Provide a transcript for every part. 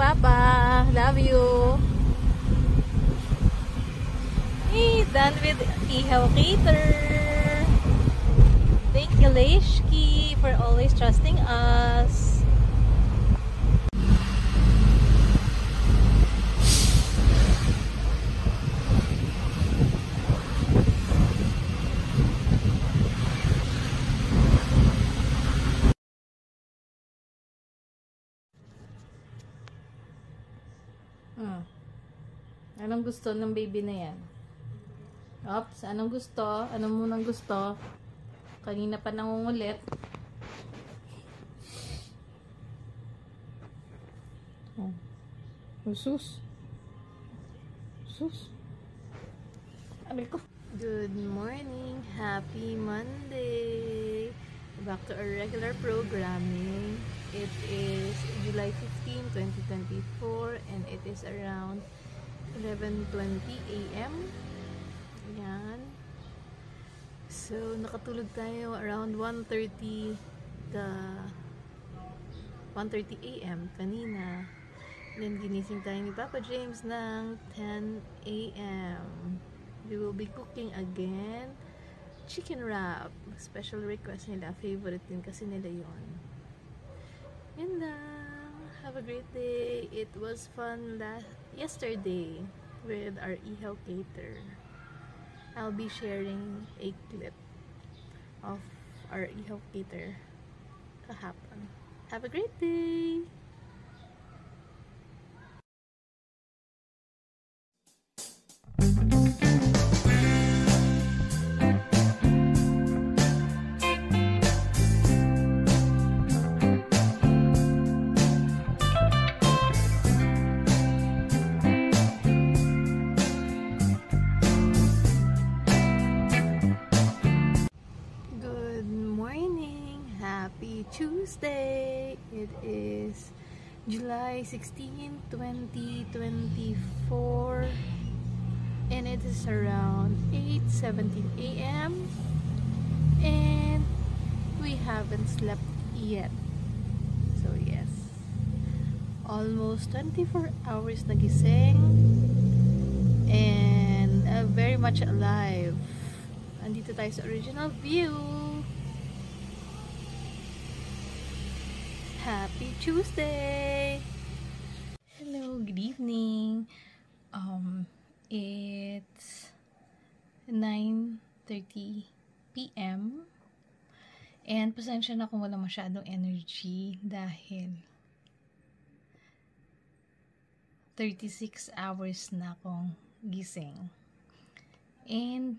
Papa. Love you. Done with Ihaw Cater. Thank you, Leshki, for always trusting us. Anong gusto ng baby na yan? Oops, anong gusto? Anong munang gusto? Kanina pa nangungulit. Sus. Abil ko. Good morning. Happy Monday. Back to our regular programming. It is July 15, 2024 and it is around 11:20 a.m. Ayan. So, nakatulog tayo around 1:30 a.m. kanina. Then, ginising tayo ni Papa James ng 10 a.m. We will be cooking again chicken wrap. Special request nila. Favorite din kasi nila yon. And have a great day. It was fun yesterday with our Ihaw Cater. I'll be sharing a clip of our Ihaw Cater kahapon. Have a great day! Tuesday. It is July 16, 2024 and it is around 8:17 a.m. and we haven't slept yet. So yes, almost 24 hours nagising and very much alive. Andito tayo sa original view. Happy Tuesday! Hello, good evening. It's 9:30 p.m. and pasensya na kung wala masyadong energy dahil 36 hours na akong gising. And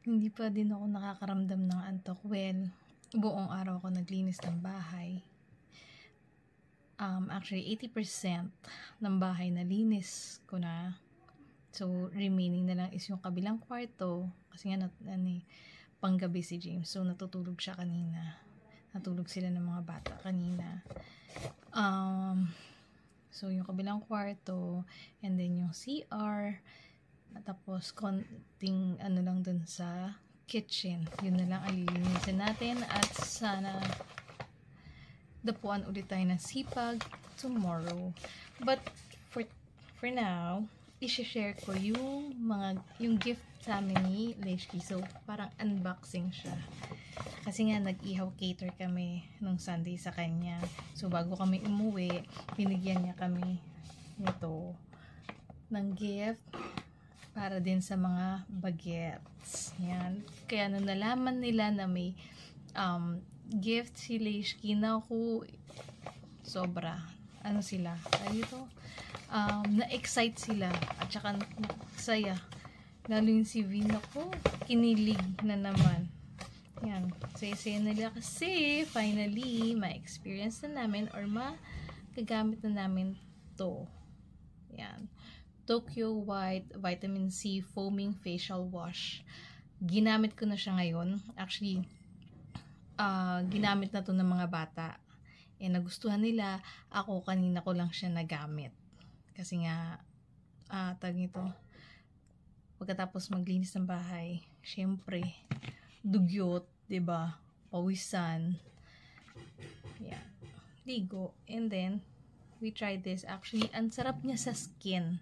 hindi pa din ako nakakaramdam ng antok. Well, buong araw ako naglinis ng bahay. Actually, 80% ng bahay na linis ko na. So, remaining na lang is yung kabilang kwarto. Kasi nga, panggabi si James. So, natutulog siya kanina. Natulog sila ng mga bata kanina. So, yung kabilang kwarto. And then, yung CR. Tapos, konting lang dun sa kitchen. Yun na lang ang lilinisin natin. At sana dapuan ulit tayo ng sipag tomorrow. But for now, i-share ko yung gift sa amin ni Leshki. So, parang unboxing siya. Kasi nga, nag-Ihaw Cater kami nung Sunday sa kanya. So, bago kami umuwi, binigyan niya kami nito ng gift para din sa mga bagets. Yan. Kaya nung nalaman nila na may gift si Leshki, na ako sobra sila na-excite sila at saka saya, lalo yung si Vina ko kinilig na naman. Yan, saya nila kasi finally ma-experience na namin or magagamit na namin to. Yan, Tokyo White Vitamin C Foaming Facial Wash. Ginamit ko na siya ngayon. Actually, ginamit na to ng mga bata. Nagustuhan nila. Ako, kanina ko lang siya nagamit. Kasi nga, pagkatapos maglinis ng bahay, syempre, dugyot, 'di ba? Pawisan. Yeah. Ligo. And then, We tried this. Actually, ang sarap niya sa skin.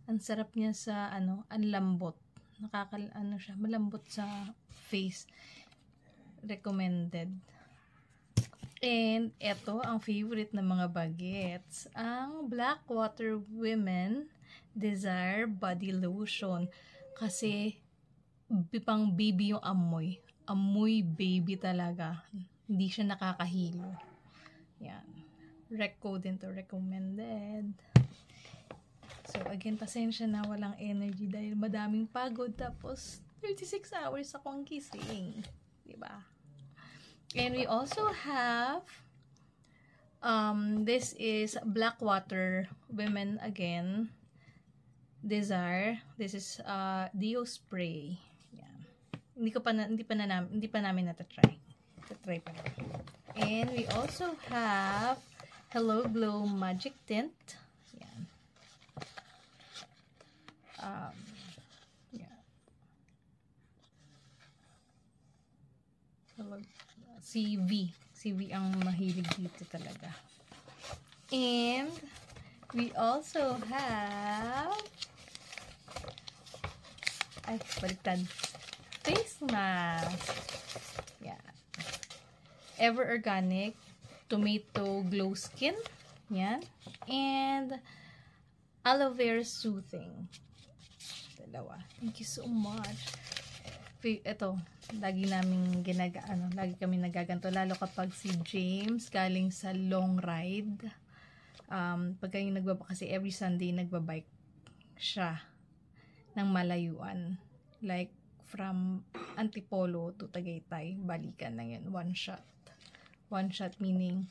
Ang sarap niya sa, ang lambot. Siya, malambot sa face. Recommended. And, eto, ang favorite ng mga bagets. Ang Blackwater Women Desire Body Lotion. Kasi, pang baby yung amoy. Amoy baby talaga. Hindi siya nakakahilo. Yan. Rec code din to, recommended. So, again, pasensya na walang energy dahil madaming pagod. Tapos, 36 hours akong gising. Diba? And we also have, this is Blackwater Women again. Desire. This is, Dio Spray. Yan. Hindi pa namin natatry. Tatry pa namin. And we also have Hello Glow Magic Tint. Yan. Yeah. CV ang mahilig dito talaga. And we also have baliktad. Face mask. Yeah. Ever Organic Tomato Glow Skin. Yan. And Aloe Vera Soothing. Dalawa. Thank you so much. Ito, lagi kami nagaganto. Lalo kapag si James galing sa long ride. Pagka yung kasi every Sunday nagbabike siya ng malayuan. Like, from Antipolo to Tagaytay. Balikan lang yun. One shot. One shot meaning,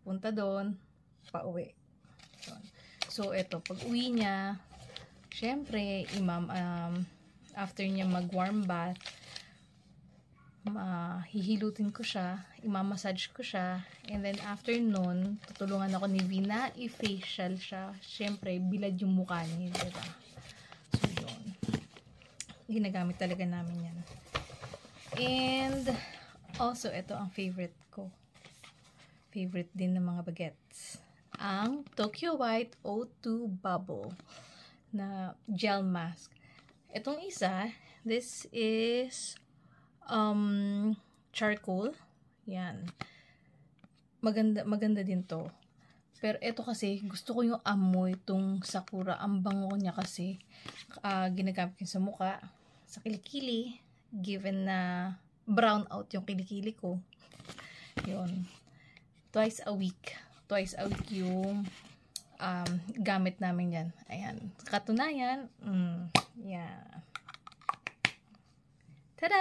punta doon, pauwi. So, eto, pag uwi niya, syempre, after niya mag-warm bath, hihilutin ko siya, imamassage ko siya, and then after nun, tutulungan ako ni Vina, i-facial siya. Syempre, bilad yung mukha niya, diba? So, yun. Ginagamit talaga namin yan. And, also, ito ang favorite ko. Favorite din ng mga bagets. Ang Tokyo White O2 Bubble na gel mask. Itong isa, this is charcoal. Yan. Maganda din to. Pero ito kasi, gusto ko yung amoy itong Sakura. Ang bango niya kasi. Ginagamit ko sa mukha, sa kilikili. Given na brown out yung kilikili ko. Yun. Twice a week yung gamit namin yan. Ayan. Katunayan, yeah. Tada!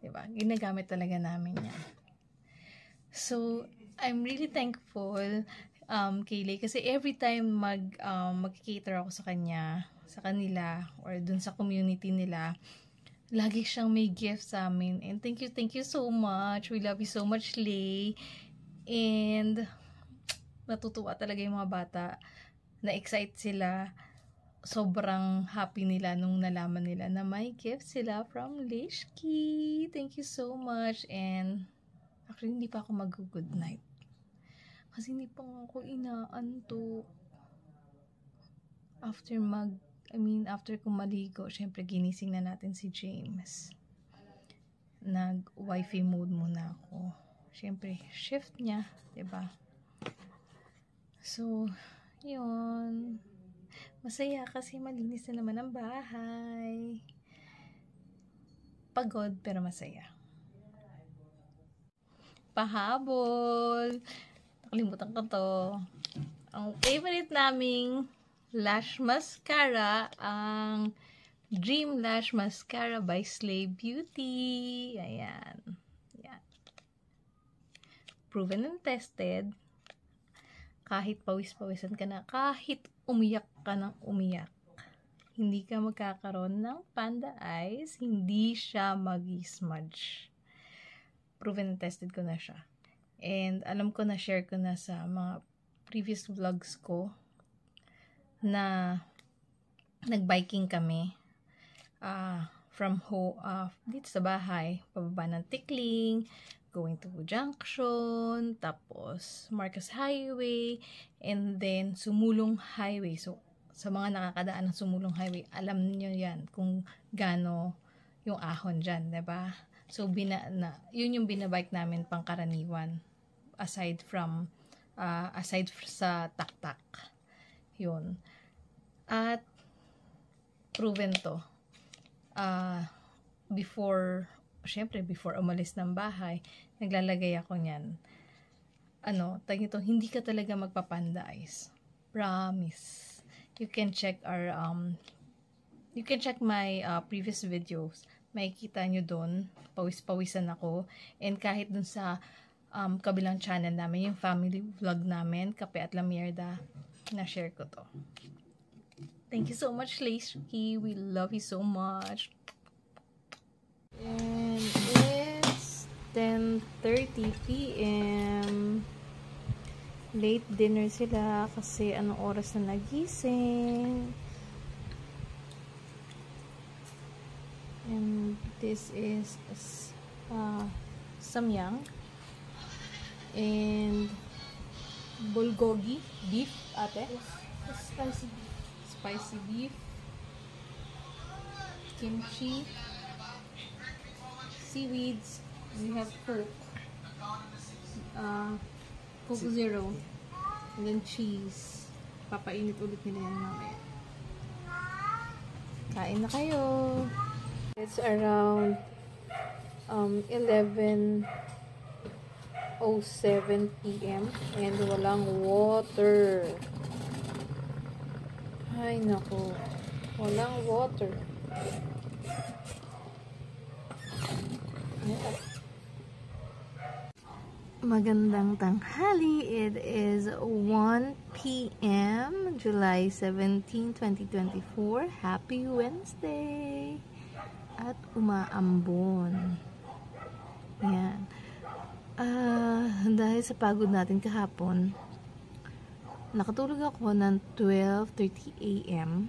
Diba? Ginagamit talaga namin yan. So, I'm really thankful kay Lay kasi every time mag-cater ako sa kanila, or dun sa community nila, lagi siyang may gift sa amin. And thank you so much. We love you so much, Lay. And natutuwa talaga yung mga bata. Na-excite sila. Sobrang happy nila nung nalaman nila na may gift sila from Lishki. Thank you so much. And actually, hindi pa ako mag-good night. Kasi hindi pa ako inaantok. After kong maligo, syempre ginising na natin si James. Nag-wifi mode muna ako. Syempre, shift niya, diba? So, yun. Masaya kasi malinis na naman ang bahay. Pagod, pero masaya. Pahabol! Nakalimutan ko to. Ang favorite naming lash mascara, ang Dream Lash Mascara by Slay Beauty. Ayan. Ayan. Proven and tested. Kahit pawis-pawisan ka na, kahit umiyak ka ng umiyak, hindi ka magkakaroon ng panda eyes, hindi siya mag-smudge. Proven and tested ko na siya. And alam ko na, share ko na sa mga previous vlogs ko na nag-biking kami from dito sa bahay, pababa ng Tikling, going to Junction, tapos Marcos Highway, and then Sumulong Highway. So, sa mga nakakadaan ng Sumulong Highway, alam niyo yan kung gaano yung ahon dyan, diba? So, yun yung binabike namin pangkaraniwan. Aside sa taktak. Yun. At, proven to. Before umalis ng bahay, naglalagay ako niyan. Hindi ka talaga magpapandais. Promise. You can check my previous videos. Makikita nyo doon, pawis-pawisan ako. And kahit dun sa kabilang channel namin, yung family vlog namin, Kape at La Mierda, na-share ko to. Thank you so much, Lacy. We love you so much. And it's 10:30 p.m. Late dinner sila kasi anong oras na nagising. And this is samyang and bulgogi beef, ate. Spicy beef, kimchi, seaweeds. We have Coke, Coke Zero, and then cheese. Papainit ulit nila yan mamaya. Kain na kayo. It's around 11:07 p.m. and walang water. Ay, naku. Walang water. Magandang tanghali. It is 1 p.m. July 17, 2024. Happy Wednesday. At umaambon. Yan. Dahil sa pagod natin kahapon, nakatulog ako ng 12:30 a.m.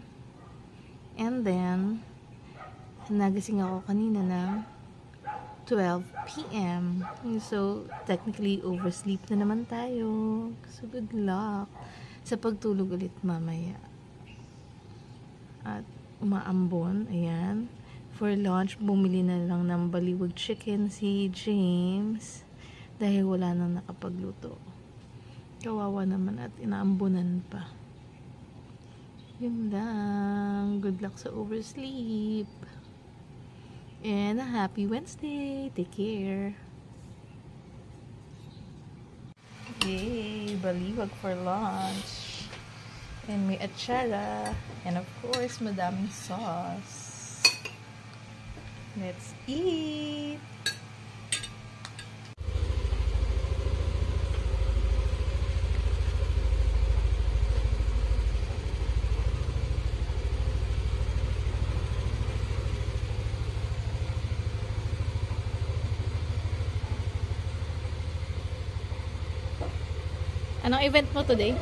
And then, nagising ako kanina ng 12 p.m. So, technically, oversleep na naman tayo. So, good luck sa pagtulog ulit mamaya. At umaambon, ayan. For lunch, bumili na lang ng baliwag chicken si James dahil wala nang nakapagluto. Kawawa naman at inaambunan pa. Yun lang. Good luck sa oversleep. And a happy Wednesday. Take care. Yay! Baliwag for lunch. And may atsara. And of course, madaming sauce. Let's eat! Anong event mo today?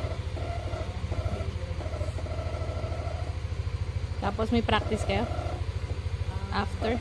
Tapos may practice kayo? After?